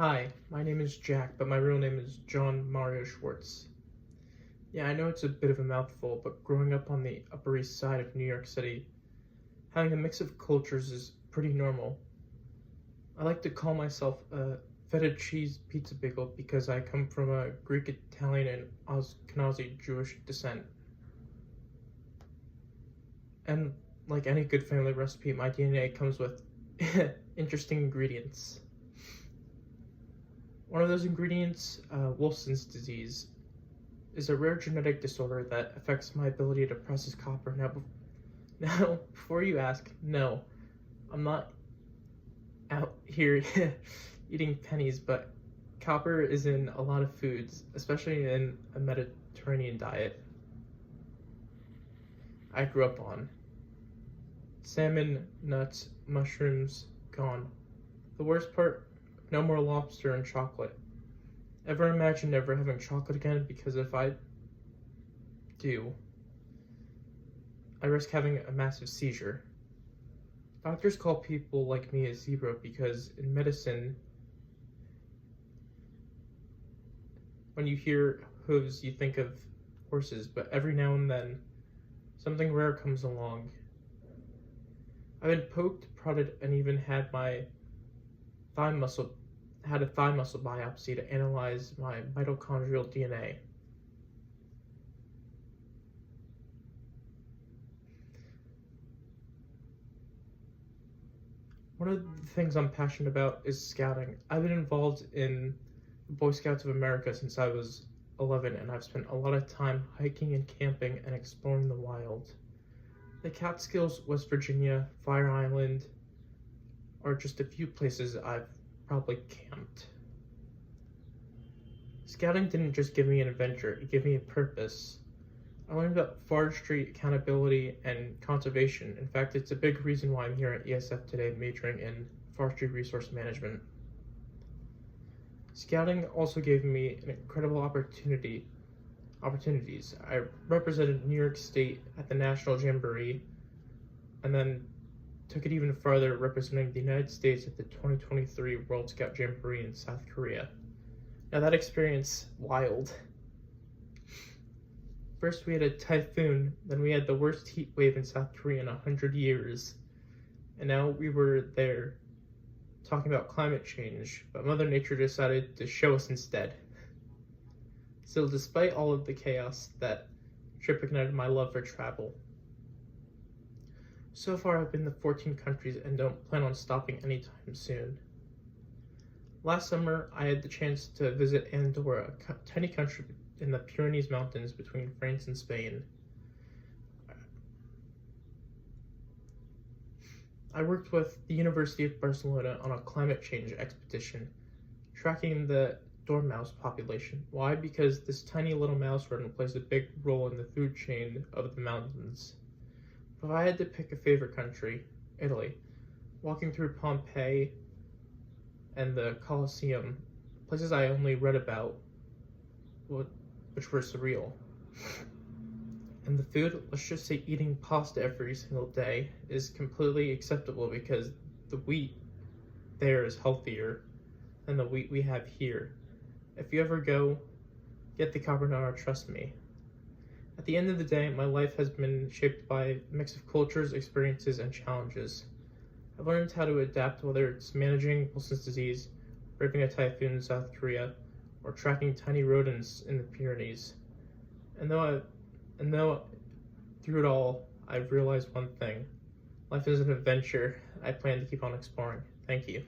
Hi, my name is Jack, but my real name is John Mario Schwartz. Yeah, I know it's a bit of a mouthful, but growing up on the Upper East Side of New York City, having a mix of cultures is pretty normal. I like to call myself a feta cheese pizza bagel because I come from a Greek, Italian, and Ashkenazi Jewish descent. And like any good family recipe, my DNA comes with interesting ingredients. One of those ingredients, Wilson's disease, is a rare genetic disorder that affects my ability to process copper. Now, before you ask, no, I'm not out here eating pennies, but copper is in a lot of foods, especially in a Mediterranean diet I grew up on. Salmon, nuts, mushrooms, gone. The worst part, no more lobster and chocolate. Ever imagine never having chocolate again? Because if I do, I risk having a massive seizure. Doctors call people like me a zebra because in medicine, when you hear hooves, you think of horses, but every now and then, something rare comes along. I've been poked, prodded, and even had a thigh muscle biopsy to analyze my mitochondrial DNA. One of the things I'm passionate about is scouting. I've been involved in the Boy Scouts of America since I was 11, and I've spent a lot of time hiking and camping and exploring the wild. The Catskills, West Virginia, Fire Island are just a few places I've probably camped. Scouting didn't just give me an adventure, it gave me a purpose. I learned about forestry, accountability, and conservation. In fact, it's a big reason why I'm here at ESF today majoring in forestry resource management. Scouting also gave me an incredible opportunities. I represented New York State at the National Jamboree, and then took it even farther, representing the United States at the 2023 World Scout Jamboree in South Korea. Now that experience, wild. First we had a typhoon, then we had the worst heat wave in South Korea in 100 years, and now we were there talking about climate change, but Mother Nature decided to show us instead. So despite all of the chaos, that trip ignited my love for travel. So far I've been to 14 countries and don't plan on stopping anytime soon. Last summer I had the chance to visit Andorra, a tiny country in the Pyrenees Mountains between France and Spain. I worked with the University of Barcelona on a climate change expedition, tracking the dormouse population. Why? Because this tiny little mouse rodent plays a big role in the food chain of the mountains. If I had to pick a favorite country, Italy. Walking through Pompeii and the Colosseum, places I only read about, which were surreal. And the food, let's just say eating pasta every single day, is completely acceptable because the wheat there is healthier than the wheat we have here. If you ever go, get the carbonara, trust me. At the end of the day, my life has been shaped by a mix of cultures, experiences, and challenges. I've learned how to adapt, whether it's managing Wilson's disease, braving a typhoon in South Korea, or tracking tiny rodents in the Pyrenees. And though through it all, I've realized one thing. Life is an adventure I plan to keep on exploring. Thank you.